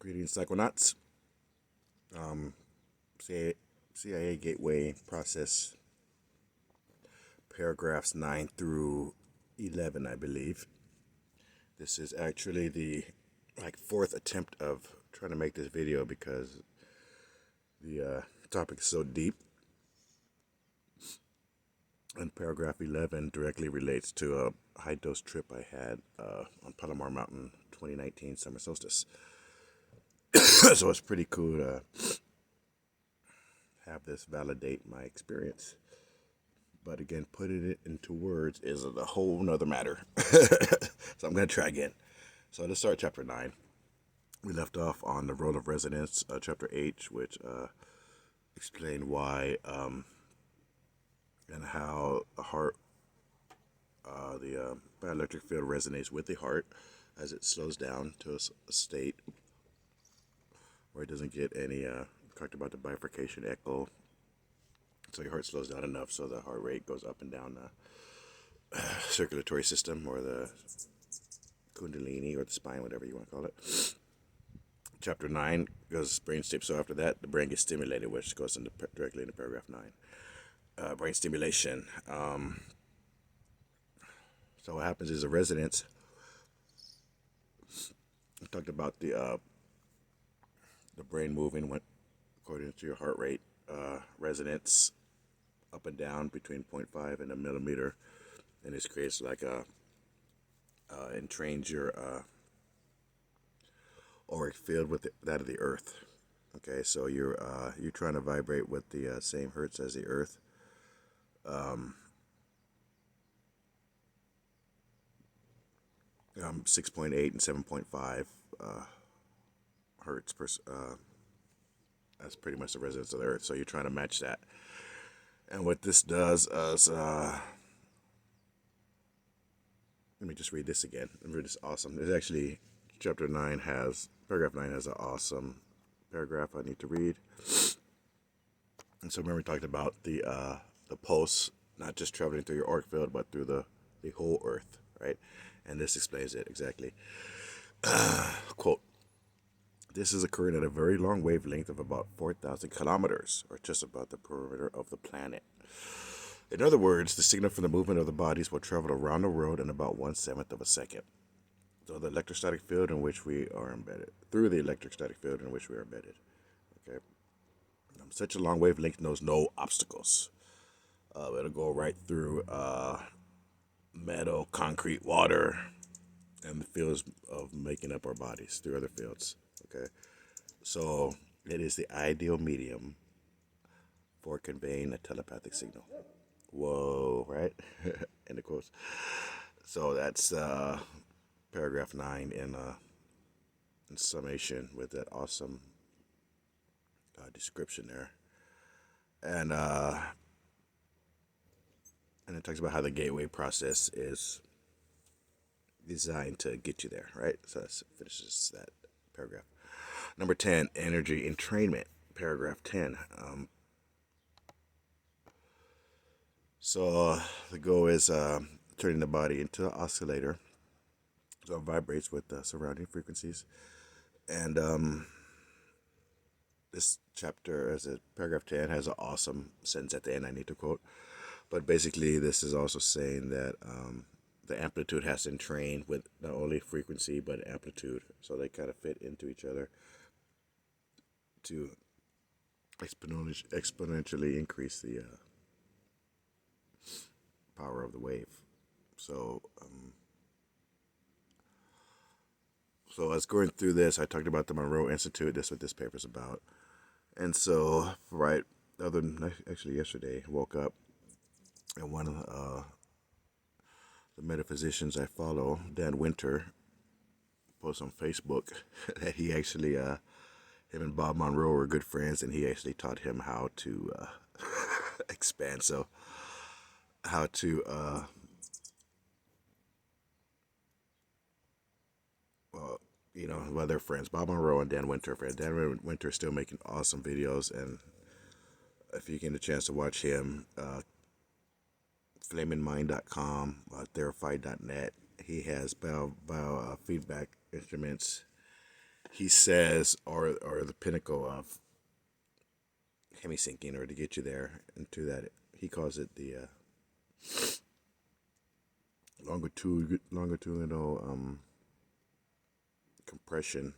Greetings, Psychonauts. Um, CIA Gateway Process, paragraphs 9 through 11, I believe. This is actually the fourth attempt of trying to make this video because the topic is so deep. And paragraph 11 directly relates to a high dose trip I had on Palomar Mountain 2019 Summer Solstice. So it's pretty cool to have this validate my experience. But again, putting it into words is a whole nother matter. So I'm going to try again. So let's start chapter 9. We left off on the role of resonance, chapter 8, which explained why and how the heart, the bioelectric field resonates with the heart as it slows down to a state where it doesn't get any, talked about the bifurcation echo. So your heart slows down enough so the heart rate goes up and down the circulatory system, or the kundalini, or the spine, whatever you want to call it. Chapter 9 goes brain state. So after that, the brain gets stimulated, which goes directly into paragraph 9. Brain stimulation. So what happens is a resonance. We talked about the brain moving according to your heart rate. Resonance up and down between 0.5 and a millimeter, and this creates like entrains your auric field with that of the earth. Okay, so you're trying to vibrate with the same hertz as the earth. 6.8 and 7.5 hertz per. That's pretty much the resonance of the earth. So you're trying to match that. And what this does is, let me just read this again. It's awesome. There's actually, paragraph 9 has an awesome paragraph I need to read. And so remember we talked about the pulse, not just traveling through your auric field, but through the whole earth, right? And this explains it exactly. Quote, "This is occurring at a very long wavelength of about 4,000 kilometers, or just about the perimeter of the planet. In other words, the signal from the movement of the bodies will travel around the world in about 1/7 of a second. Through the electrostatic field in which we are embedded. Okay. Such a long wavelength knows no obstacles. It'll go right through metal, concrete, water, and the fields of making up our bodies through other fields. Okay, so it is the ideal medium for conveying a telepathic signal." Whoa, right? End of quotes. So that's paragraph 9 in summation with that awesome description there, and it talks about how the gateway process is designed to get you there, right? So that finishes that paragraph. Number 10, energy entrainment, paragraph 10. So the goal is turning the body into an oscillator, so it vibrates with the surrounding frequencies. And this chapter, paragraph 10, has an awesome sentence at the end I need to quote. But basically, this is also saying that the amplitude has to entrain with not only frequency but amplitude, so they kind of fit into each other to exponentially increase the power of the wave. So as going through this, I talked about the Monroe Institute. That's what this paper's about. And so, right, actually yesterday, I woke up and one of the metaphysicians I follow, Dan Winter, posted on Facebook that he actually, him and Bob Monroe were good friends, and he actually taught him how to expand. So, how to, well, they're friends. Bob Monroe and Dan Winter are friends. Dan Winter is still making awesome videos, and if you get a chance to watch him, flamingmind.com, therafied.net. He has biofeedback instruments he says, or the pinnacle of hemi-syncing, or to get you there into that. He calls it the longitudinal compression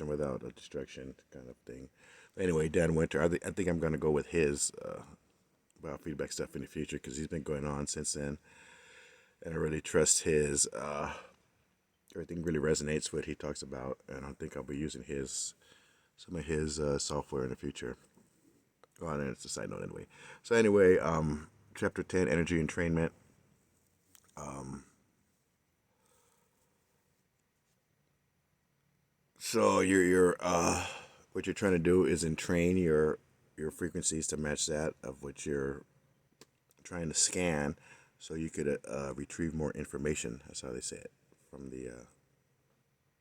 without a destruction kind of thing. Anyway, Dan Winter, I think I'm going to go with his biofeedback stuff in the future because he's been going on since then, and I really trust his. Everything really resonates with what he talks about, and I think I'll be using some of his software in the future. Well, and it's a side note anyway. So anyway, chapter 10, energy entrainment. So you're what you're trying to do is entrain your frequencies to match that of what you're trying to scan, so you could retrieve more information. That's how they say it from the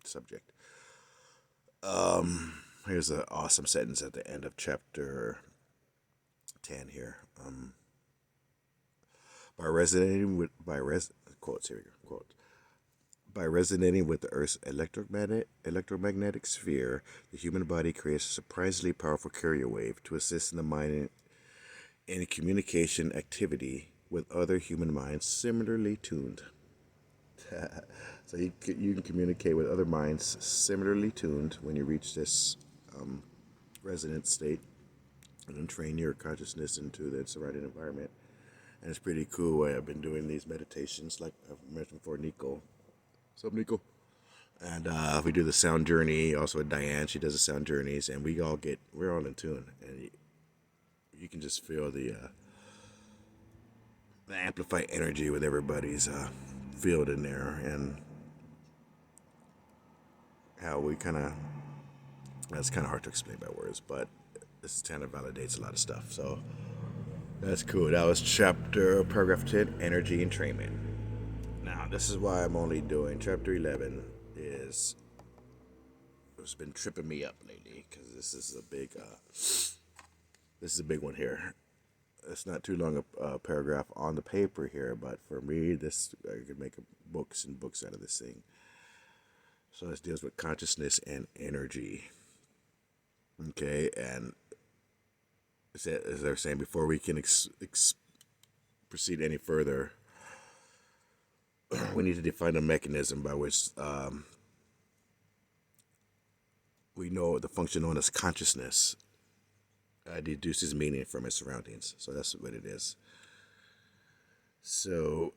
subject. Here's an awesome sentence at the end of chapter 10 here. By resonating with quotes here we go, quotes. By resonating with the Earth's electromagnetic sphere, the human body creates a surprisingly powerful carrier wave to assist in the mind in communication activity with other human minds similarly tuned. So you can communicate with other minds similarly tuned when you reach this resonant state, and then train your consciousness into the surrounding environment. And it's pretty cool. I've been doing these meditations, like I've mentioned before, Nico. What's up, Nico? And we do the sound journey. Also with Diane, she does the sound journeys, and we're all in tune, and you can just feel the amplified energy with everybody's field in there, and how we that's kind of hard to explain by words, but this kind of validates a lot of stuff. So that's cool. That was paragraph 10, energy entrainment. Now, this is why I'm only doing chapter 11. It's been tripping me up lately because this is a big one here. It's not too long a paragraph on the paper here, but for me, I could make books and books out of this thing. So this deals with consciousness and energy. Okay, and as I was saying, before we can proceed any further, we need to define a mechanism by which we know the function known as consciousness deduces meaning from its surroundings. So that's what it is. So,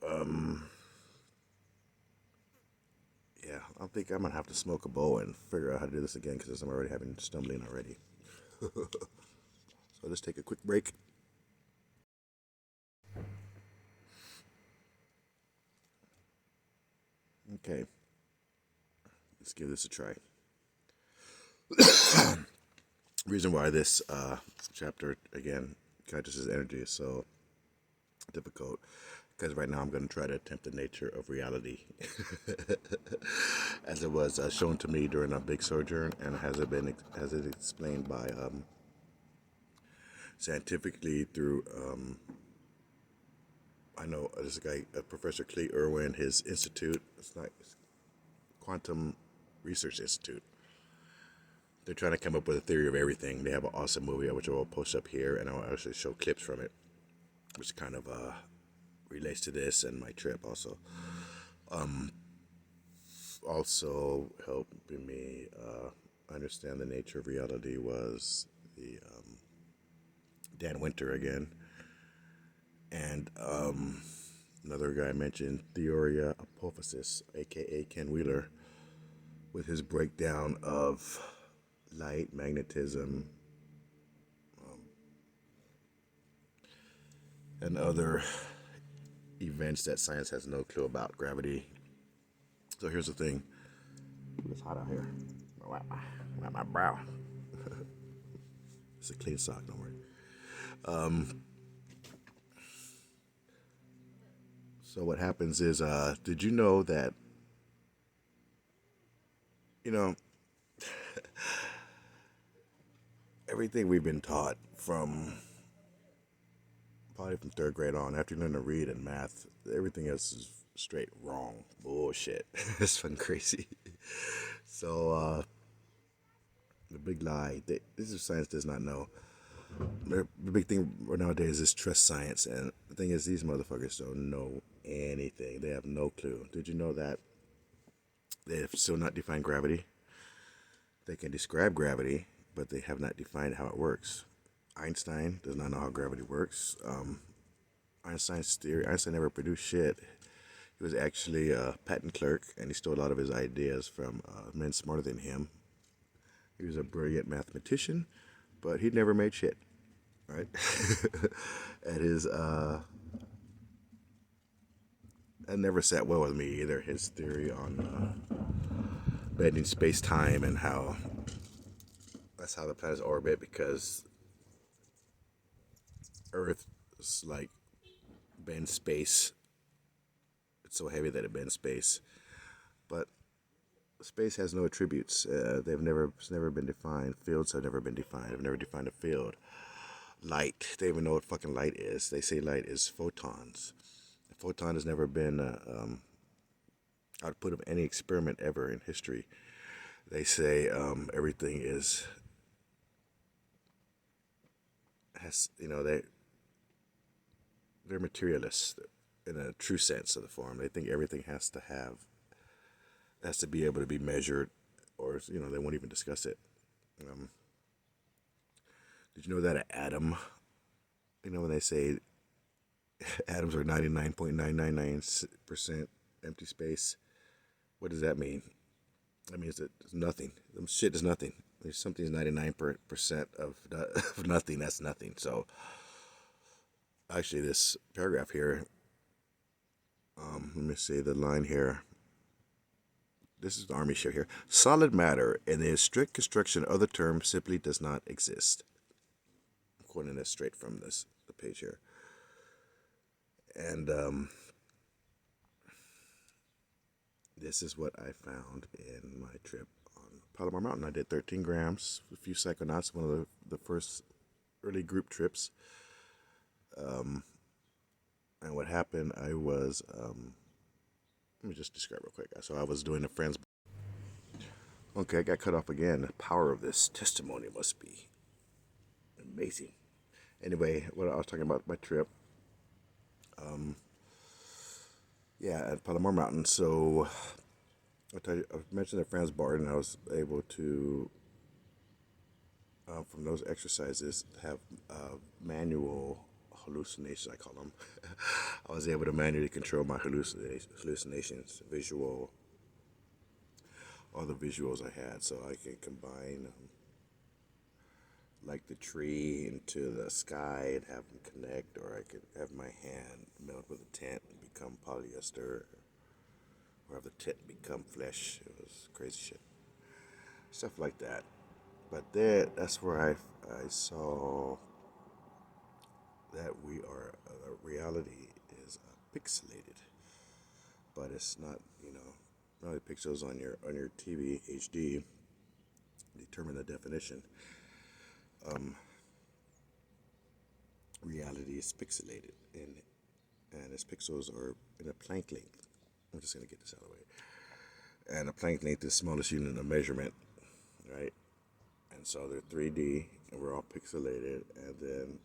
yeah, I think I'm going to have to smoke a bowl and figure out how to do this again because I'm already having stumbling already. So let's take a quick break. Okay, let's give this a try. Reason why this chapter, again, consciousness energy, is so difficult, because right now I'm going to try to attempt the nature of reality as it was shown to me during a big sojourn, and has it explained by scientifically through I know this guy, Professor Clay Irwin, his institute. It's not Quantum Research Institute. They're trying to come up with a theory of everything. They have an awesome movie which I will post up here, and I'll actually show clips from it, which kind of relates to this and my trip also. Also helping me understand the nature of reality was the Dan Winter again, and another guy mentioned Theoria Apophysis, aka Ken Wheeler, with his breakdown of light, magnetism, and other events that science has no clue about, gravity. So here's the thing. It's hot out here. Wipe my brow. It's a clean sock, don't worry. So what happens is, did you know that, everything we've been taught probably from third grade on, after you learn to read and math, everything else is straight wrong. Bullshit. It's fun crazy. So, The big lie. This is science does not know. The big thing nowadays is trust science, and the thing is, these motherfuckers don't know anything. They have no clue. Did you know that they have still not defined gravity? They can describe gravity, but they have not defined how it works. Einstein does not know how gravity works. Einstein's theory, Einstein never produced shit. He was actually a patent clerk, and he stole a lot of his ideas from men smarter than him. He was a brilliant mathematician, but he never made shit, right? And that never sat well with me either. His theory on bending space time and how that's how the planets orbit, because Earth is like bends space. It's so heavy that it bends space, but space has no attributes. It's never been defined. Fields have never been defined. I've never defined a field. Light, they even know what fucking light is. They say light is photons. A photon has never been output of any experiment ever in history. They say everything has, they're materialists in a true sense of the form. They think everything has to be able to be measured, or they won't even discuss it. Did you know that an atom, when they say atoms are 99.999% empty space, what does that mean? That means that it's nothing. Shit is nothing. There's something is 99% of nothing. That's nothing. So actually, this paragraph here, let me see the line here. This is the Army ship here. Solid matter, in the strict construction of the term, simply does not exist. I'm quoting this straight from the page here. And this is what I found in my trip on Palomar Mountain. I did 13 grams, a few psychonauts, one of the first early group trips. And what happened, let me just describe real quick. So I was doing a friend's. Okay, I got cut off again. The power of this testimony must be amazing. Anyway, what I was talking about my trip. At Palomar Mountain. So I mentioned the Franz Barton. I was able to, from those exercises, have manual hallucinations, I call them. I was able to manually control my hallucinations, all the visuals I had, so I can combine like the tree into the sky and have them connect, or I could have my hand melt with a tent and become polyester, or have the tent become flesh. It was crazy shit, stuff like that. But that's where I saw that reality is pixelated, but it's not. Not only pixels on your TV HD determine the definition. Reality is pixelated, and its pixels are in a Planck length. I'm just gonna get this out of the way. And a Planck length is the smallest unit of measurement, right? And so they're 3D, and we're all pixelated, and then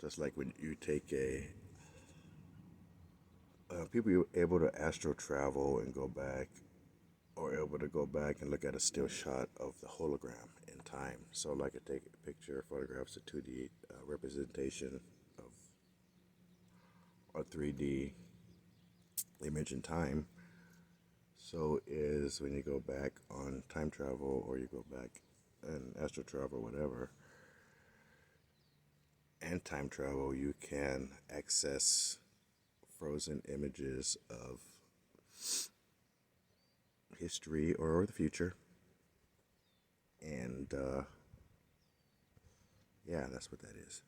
just like when you take people able to astral travel and go back, or able to go back and look at a still shot of the hologram in time. So like I take a picture, photographs, a 2D representation of a 3D image in time. So is when you go back on time travel, or you go back and astral travel, whatever, and time travel, you can access frozen images of history or the future. And that's what that is.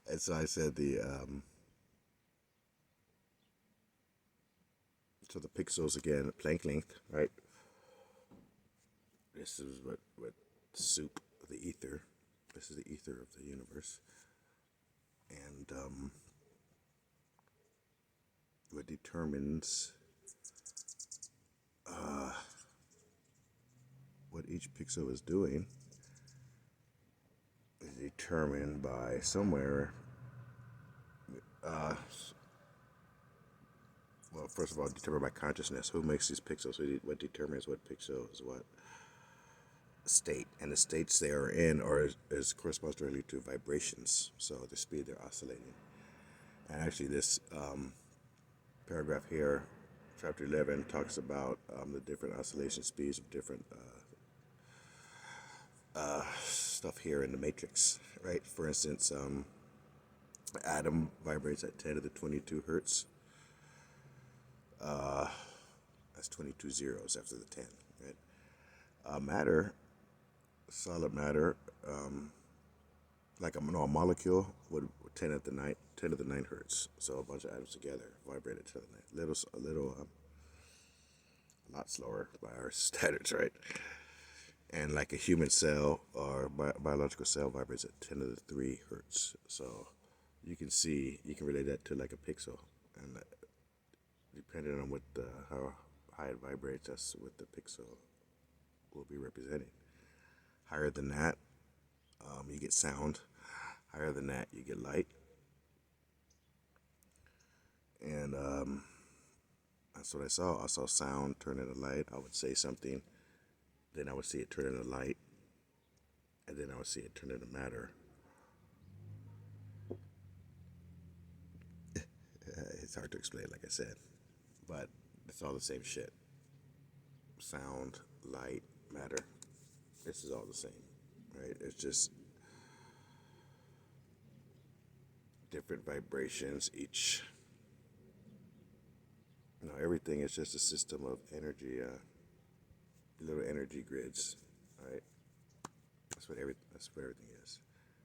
And so I said so the pixels again, Planck length, right? This is what soup, the ether. This is the ether of the universe. And what determines uh, what each pixel is doing is determined by somewhere. Uh, well, first of all, determined by consciousness. Who makes these pixels? What determines what pixel is what state? And the states they are in is corresponds directly to vibrations. So the speed they're oscillating. And actually, this paragraph here, chapter 11, talks about the different oscillation speeds of different stuff here in the matrix, right? For instance, atom vibrates at 10 to the 22 hertz. That's 22 zeros after the 10, right? Matter, solid matter, like a molecule would 10 at the 9 hertz. So a bunch of atoms together vibrate at 10 at the 9. A lot slower by our standards, right? And like a human cell or biological cell vibrates at 10 to the 3 hertz. So you can relate that to like a pixel, and depending on how high it vibrates, that's what the pixel will be representing. Higher than that, you get sound. Higher than that, you get light. And that's what I saw. I saw sound turn into light. I would say something, then I would see it turn into light, and then I would see it turn into matter. It's hard to explain, like I said, but it's all the same shit. Sound, light, matter. This is all the same, right? It's just different vibrations each. Everything is just a system of energy, little energy grids, right? That's what everything is.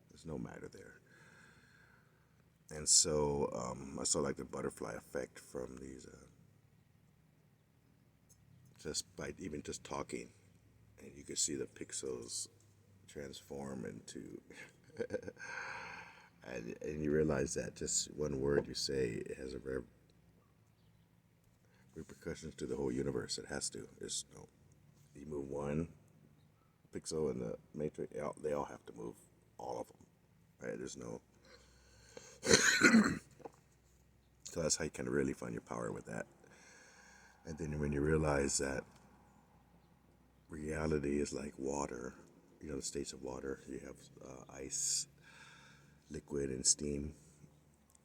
There's no matter there. And so I saw like the butterfly effect from these, just by even just talking, and you could see the pixels transform into, and you realize that just one word you say has a repercussions to the whole universe. It has to. You move one pixel in the matrix, they all have to move, all of them, right? There's no. So that's how you can really find your power with that. And then when you realize that reality is like water, the states of water, you have ice, liquid, and steam,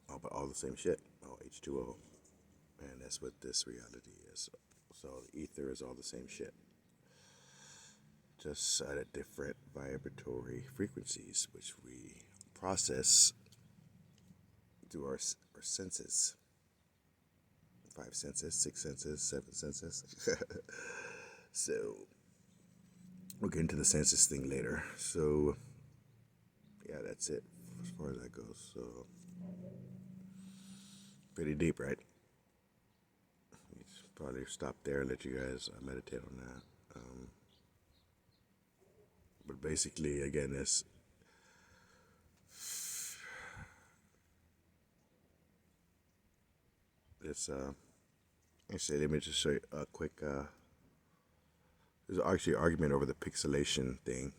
but all the same shit, all H2O. And that's what this reality is. So the ether is all the same shit, just at different vibratory frequencies, which we process through our senses. 5 senses, 6 senses, 7 senses. So we'll get into the senses thing later. So yeah, that's it as far as that goes. So pretty deep, right? Probably stop there and let you guys meditate on that. But basically, again, actually, let me just show you a quick. There's actually an argument over the pixelation thing,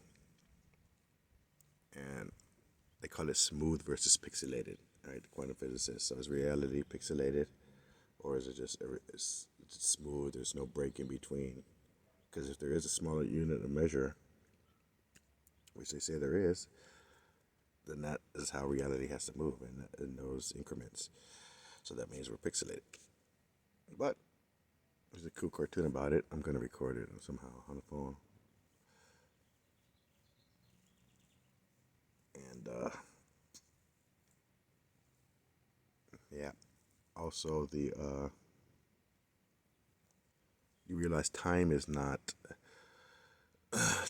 and they call it smooth versus pixelated. Right, the quantum physicists. So is reality pixelated, or is it just it's smooth? There's no break in between. Because if there is a smaller unit of measure, which they say there is, then that is how reality has to move in those increments. So that means we're pixelated. But there's a cool cartoon about it. I'm going to record it somehow on the phone. And yeah, also you realize time is not,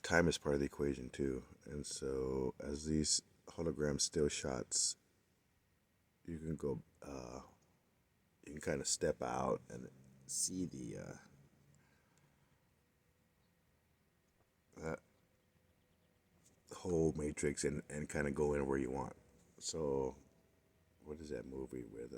time is part of the equation too. And so as these hologram still shots, you can go, you can kind of step out and see the whole matrix and kind of go in where you want. So what is that movie with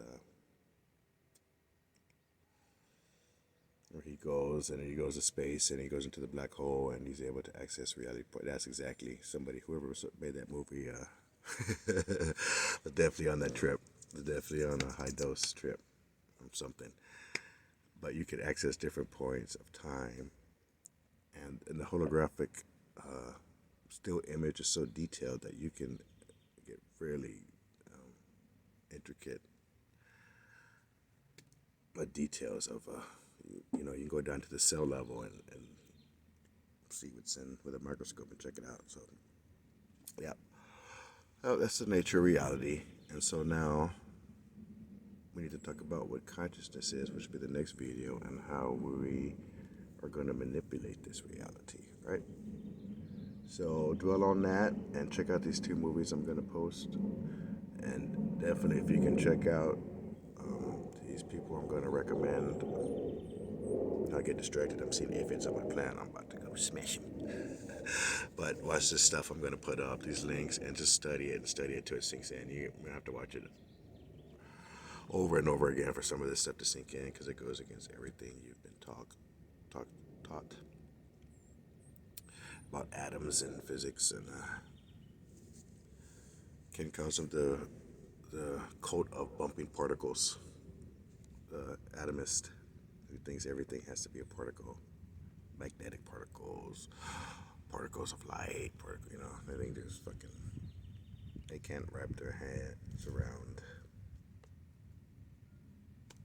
where he goes and he goes to space and he goes into the black hole and he's able to access reality. That's exactly somebody, whoever made that movie, was definitely on that trip. Was definitely on a high dose trip from something. But you could access different points of time, and the holographic still image is so detailed that you can get really intricate details of you know, you can go down to the cell level and see what's in with a microscope and check it out. So yeah, oh, that's the nature of reality. And so now we need to talk about what consciousness is, which will be the next video, and how we are going to manipulate this reality, right? So dwell on that and check out these two movies I'm going to post. And definitely, if you can check out these people I'm going to recommend. I'll get distracted. I'm seeing aphids on my plant. I'm about to go smash them. But watch this stuff I'm going to put up, these links, and just study it and study it till it sinks in. You're going to have to watch it over and over again for some of this stuff to sink in, because it goes against everything you've been taught about atoms and physics, and can cause of the cult of bumping particles. The atomist who thinks everything has to be a particle, magnetic particles, particles of light, you know, I think there's fucking, they can't wrap their hands around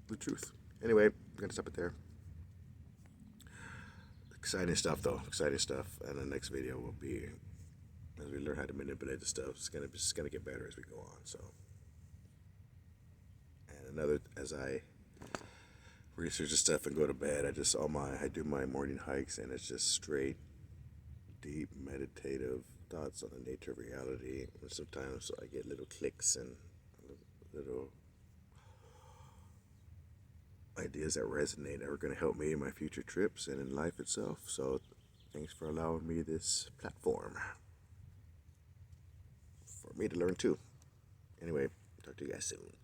the truth. Anyway, I'm gonna stop it there. Exciting stuff though, exciting stuff. And the next video will be, as we learn how to manipulate the stuff, it's gonna get better as we go on. So, and another, as I research the stuff and go to bed, I do my morning hikes, and it's just straight, deep, meditative thoughts on the nature of reality. And sometimes I get little clicks and little ideas that resonate that are going to help me in my future trips and in life itself. So thanks for allowing me this platform for me to learn too. Anyway, talk to you guys soon.